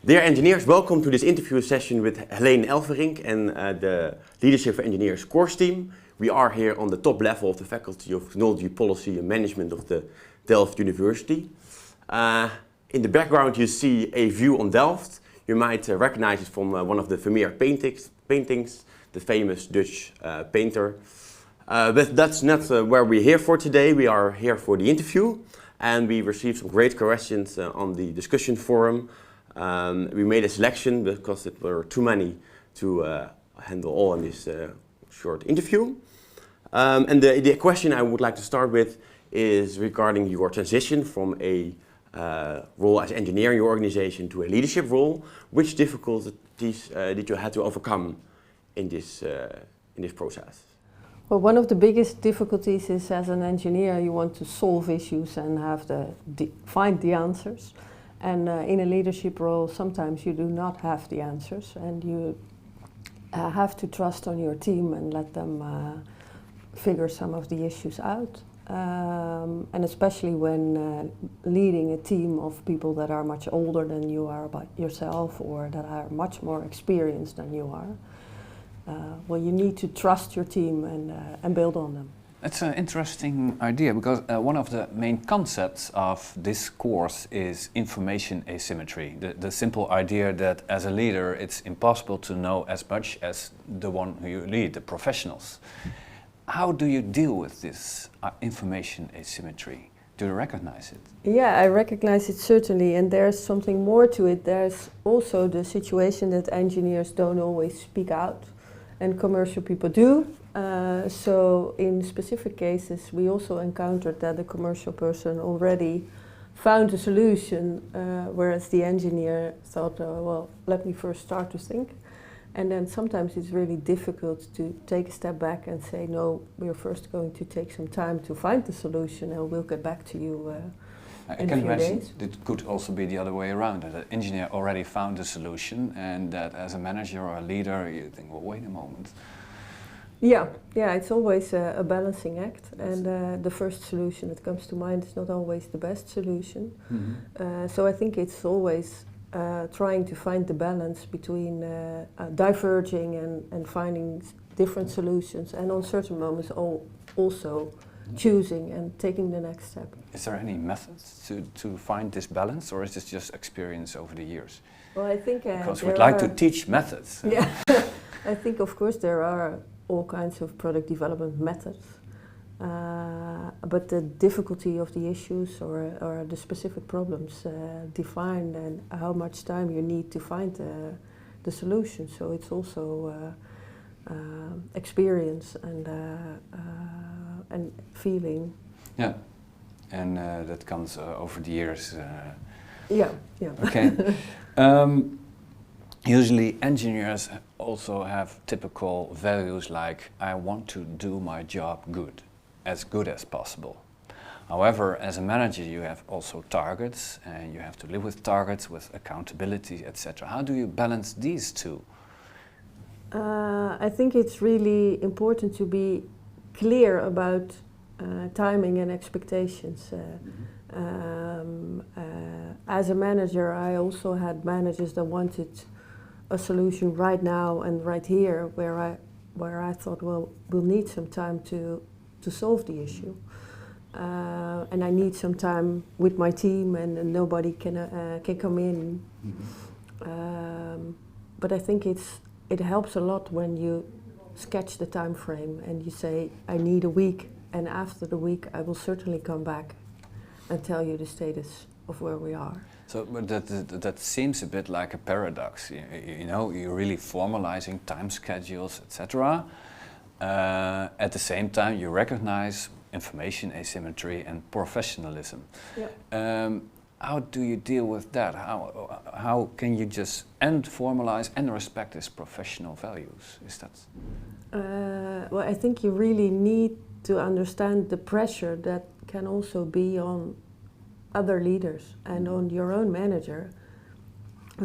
Dear engineers, welcome to this interview session with Helene Elverink and the Leadership for Engineers course team. We are here on the top level of the Faculty of Technology, Policy and Management of the Delft University. In the background you see a view on Delft. You might recognize it from one of the Vermeer paintings, the famous Dutch painter. But that's not where we're here for today. We are here for the interview, and we received some great questions on the discussion forum. We made a selection because there were too many to handle all in this short interview. And the question I would like to start with is regarding your transition from a role as engineer in your organization to a leadership role. Which difficulties did you have to overcome in this process? Well, one of the biggest difficulties is, as an engineer, you want to solve issues and find the answers. And in a leadership role, sometimes you do not have the answers, and you have to trust on your team and let them figure some of the issues out. And especially when leading a team of people that are much older than you are yourself, or that are much more experienced than you are. Well, you need to trust your team and build on them. It's an interesting idea, because one of the main concepts of this course is information asymmetry. The simple idea that as a leader it's impossible to know as much as the one who you lead, the professionals. How do you deal with this information asymmetry? Do you recognize it? Yeah, I recognize it certainly, and there's something more to it. There's also the situation that engineers don't always speak out, and commercial people do. So in specific cases we also encountered that the commercial person already found a solution, whereas the engineer thought, well, let me first start to think. And then sometimes it's really difficult to take a step back and say, no, we're first going to take some time to find the solution, and we'll get back to you I can imagine it could also be the other way around, that the engineer already found the solution, and that as a manager or a leader you think, well, wait a moment. Yeah, it's always a balancing act, and the first solution that comes to mind is not always the best solution. Mm-hmm. So I think it's always trying to find the balance between diverging and finding different solutions, and on certain moments also choosing and taking the next step. Is there any methods to find this balance, or is this just experience over the years? Well, I think because we'd like to teach methods. Yeah, I think of course there are all kinds of product development methods, but the difficulty of the issues or the specific problems define and how much time you need to find the solution. So it's also experience and feeling. Yeah, and that comes over the years. Yeah. Okay. Usually engineers also have typical values like, I want to do my job good as possible. However, as a manager you have also targets, and you have to live with targets, with accountability, etc. How do you balance these two? I think it's really important to be clear about timing and expectations. As a manager, I also had managers that wanted a solution right now and right here, where I thought, well, we'll need some time to solve the issue, and I need some time with my team, and nobody can come in. Mm-hmm. But I think it helps a lot when you sketch the time frame and you say, I need a week, and after the week I will certainly come back and tell you the status of where we are. So, but that seems a bit like a paradox. You know, you're really formalizing time schedules, etc. At the same time, you recognize information asymmetry and professionalism. Yeah. How do you deal with that? How can you just formalize and respect these professional values? Is that? Well, I think you really need to understand the pressure that can also be on other leaders and on your own manager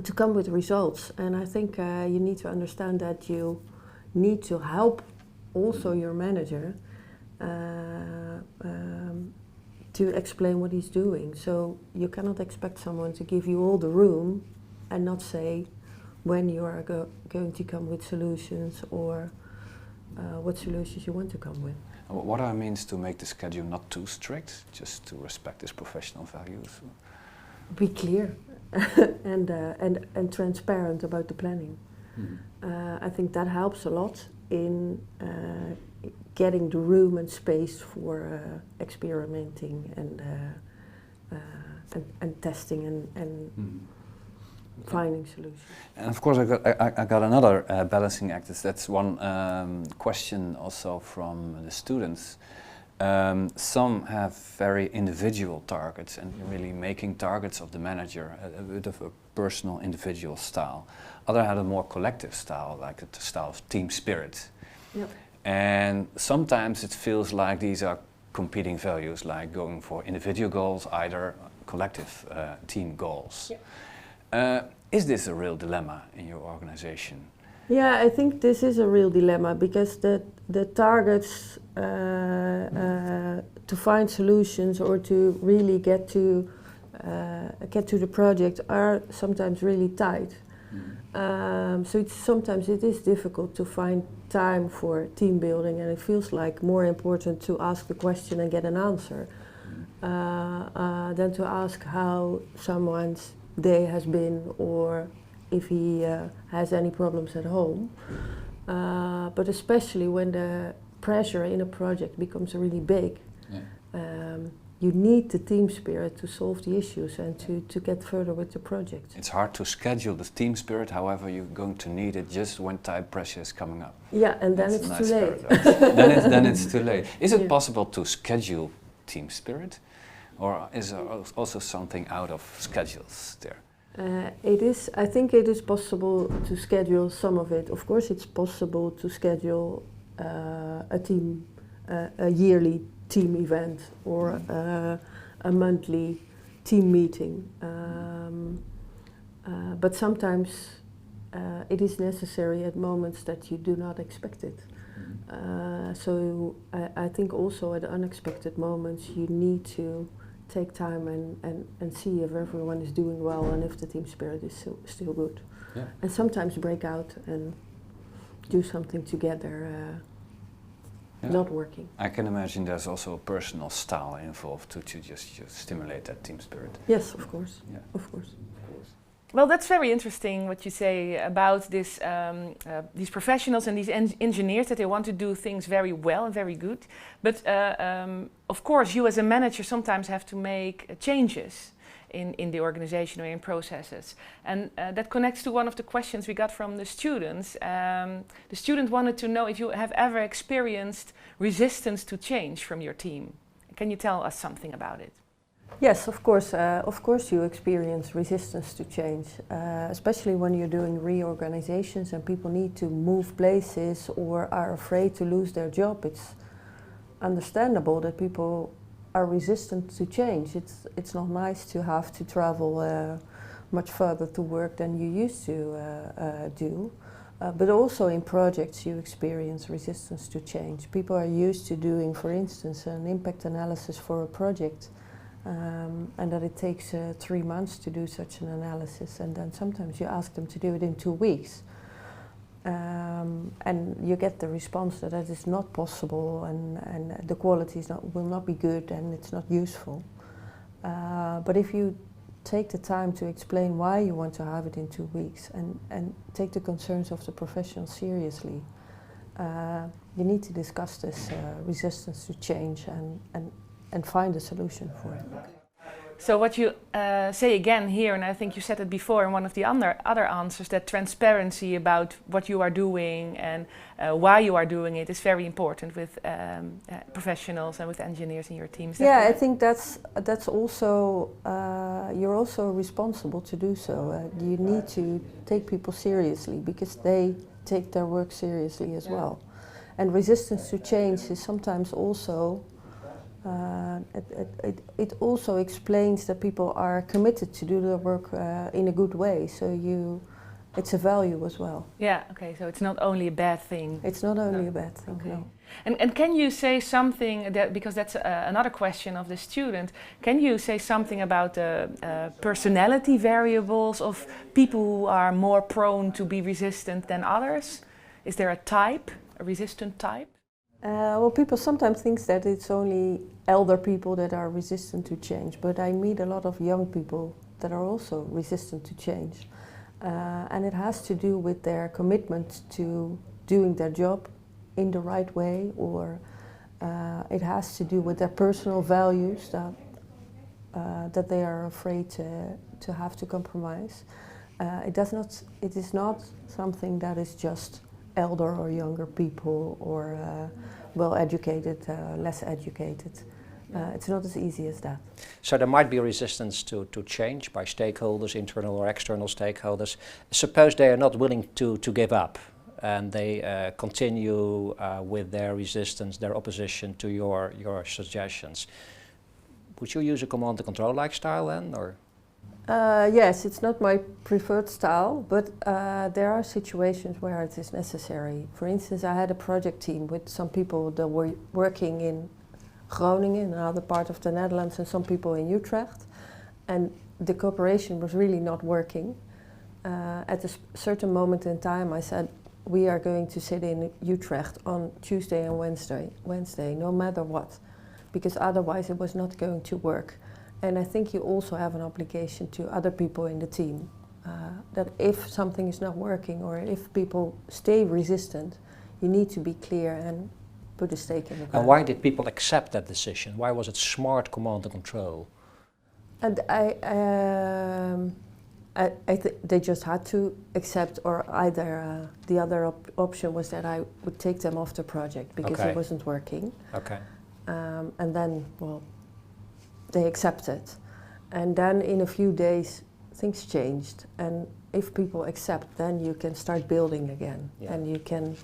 to come with results. And I think you need to understand that you need to help also your manager to explain what he's doing. So you cannot expect someone to give you all the room and not say when you are going to come with solutions or what solutions you want to come with. What are means to make the schedule not too strict, just to respect his professional values? Be clear and transparent about the planning. I think that helps a lot in getting the room and space for experimenting and testing and finding solutions. And of course, I got another balancing act. That's one question also from the students. Some have very individual targets and really making targets of the manager, a bit of a personal individual style. Others had a more collective style, like the style of team spirit. Yep. And sometimes it feels like these are competing values, like going for individual goals, either collective team goals. Yep. Is this a real dilemma in your organization? Yeah, I think this is a real dilemma because the targets to find solutions or to really get to the project are sometimes really tight. So sometimes it is difficult to find time for team building, and it feels like more important to ask the question and get an answer than to ask how someone's day has been or if he has any problems at home. But especially when the pressure in a project becomes really big, you need the team spirit to solve the issues and to get further with the project. It's hard to schedule the team spirit, however you're going to need it just when time pressure is coming up. Yeah, and then That's it's a too nice late. then it's too late. Is it Yeah. possible to schedule team spirit? Or is there also something out of schedules there? I think it is possible to schedule some of it. Of course, it's possible to schedule a yearly team event or a monthly team meeting. But sometimes it is necessary at moments that you do not expect it. So I think also at unexpected moments you need to take time and see if everyone is doing well and if the team spirit is still good. Yeah. And sometimes break out and do something together, not working. I can imagine there's also a personal style involved to just stimulate that team spirit. Yes, of course. Yeah. Of course. Well, that's very interesting what you say about this, these professionals and these engineers, that they want to do things very well and very good. But of course, you as a manager sometimes have to make changes in the organization or in processes. And that connects to one of the questions we got from the students. The student wanted to know if you have ever experienced resistance to change from your team. Can you tell us something about it? Yes, of course. Of course, you experience resistance to change, especially when you're doing reorganizations and people need to move places or are afraid to lose their job. It's understandable that people are resistant to change. It's not nice to have to travel much further to work than you used to do. But also in projects you experience resistance to change. People are used to doing, for instance, an impact analysis for a project. And that it takes 3 months to do such an analysis, and then sometimes you ask them to do it in 2 weeks. And you get the response that that is not possible and the quality will not be good and it's not useful. But if you take the time to explain why you want to have it in 2 weeks and take the concerns of the professional seriously, you need to discuss this resistance to change and find a solution for it. So what you say again here, and I think you said it before in one of the other answers, that transparency about what you are doing and why you are doing it is very important with professionals and with engineers in your teams. Yeah, I think that's also, you're also responsible to do so. You need to take people seriously because they take their work seriously as well. And resistance to change is sometimes also it also explains that people are committed to do their work in a good way. So it's a value as well. Yeah, okay, so it's not only a bad thing. It's not only a bad thing, Okay. no. And can you say something, that, because that's another question of the student, can you say something about the personality variables of people who are more prone to be resistant than others? Is there a type, a resistant type? Well, people sometimes think that it's only elder people that are resistant to change, but I meet a lot of young people that are also resistant to change. And it has to do with their commitment to doing their job in the right way, or it has to do with their personal values that they are afraid to have to compromise. It is not something that is just elder or younger people, or well-educated, less educated. It's not as easy as that. So there might be resistance to change by stakeholders, internal or external stakeholders. Suppose they are not willing to give up, and they continue with their resistance, their opposition to your suggestions. Would you use a command and control like style then, or? Yes, it's not my preferred style, but there are situations where it is necessary. For instance, I had a project team with some people that were working in Groningen, another part of the Netherlands, and some people in Utrecht, and the cooperation was really not working. At a certain moment in time, I said, we are going to sit in Utrecht on Tuesday and Wednesday, no matter what, because otherwise it was not going to work. And I think you also have an obligation to other people in the team, that if something is not working, or if people stay resistant, you need to be clear and put a stake in the ground. And why did people accept that decision? Why was it smart command and control? And they just had to accept, or either the other option was that I would take them off the project because it wasn't working. Okay. And then, well, they accepted. And then in a few days, things changed. And if people accept, then you can start building again. Yeah. And you can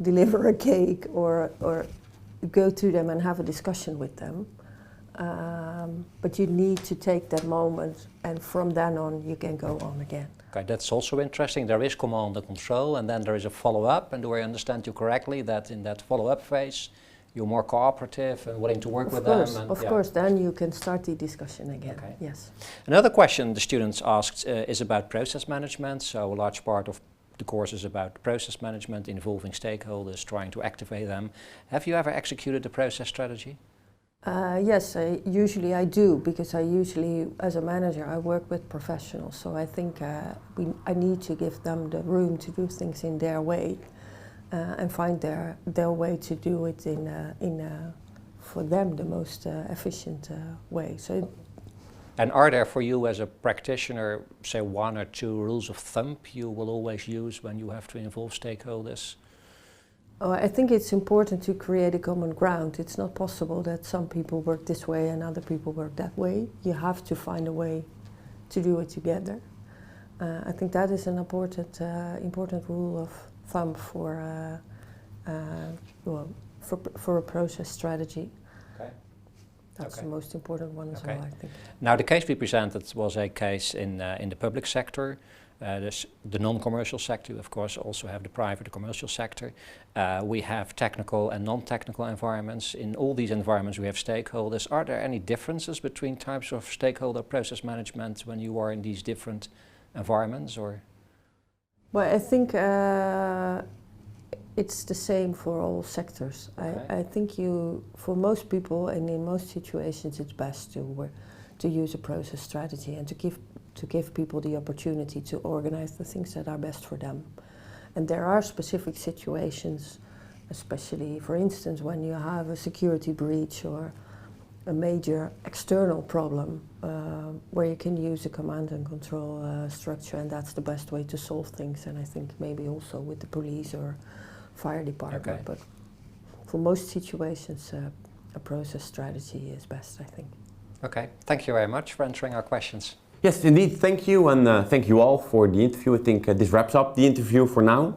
deliver a cake, or go to them and have a discussion with them. But you need to take that moment, and from then on you can go on again. Okay, that's also interesting. There is command and control, and then there is a follow-up. And do I understand you correctly that in that follow-up phase you're more cooperative and willing to work with them? And of course, then you can start the discussion again. Okay. Yes. Another question the students asked is about process management. So a large part of the course is about process management, involving stakeholders, trying to activate them. Have you ever executed a process strategy? Yes, usually I do, because as a manager, I work with professionals. So I think I need to give them the room to do things in their way, and find their way to do it for them the most efficient way. So. And are there for you as a practitioner, say, one or two rules of thumb you will always use when you have to involve stakeholders? Oh, I think it's important to create a common ground. It's not possible that some people work this way and other people work that way. You have to find a way to do it together. I think that is an important rule of thumb for a process strategy. Okay. That's the most important one as well, I think. Now, the case we presented was a case in the public sector. The non-commercial sector, we of course also have the private commercial sector. We have technical and non-technical environments. In all these environments we have stakeholders. Are there any differences between types of stakeholder process management when you are in these different environments, or? Well, I think it's the same for all sectors. Okay. I think for most people and in most situations it's best to use a process strategy and to give people the opportunity to organize the things that are best for them. And there are specific situations, especially, for instance, when you have a security breach or a major external problem, where you can use a command and control structure, and that's the best way to solve things. And I think maybe also with the police or fire department. Okay. But for most situations, a process strategy is best, I think. Okay, thank you very much for answering our questions. Yes, indeed, thank you, and thank you all for the interview. I think this wraps up the interview for now.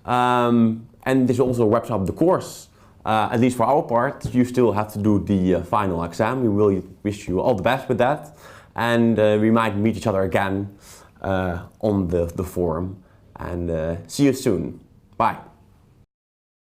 And this also wraps up the course. At least for our part, you still have to do the final exam. We will wish you all the best with that. And we might meet each other again on the forum. And see you soon. Bye.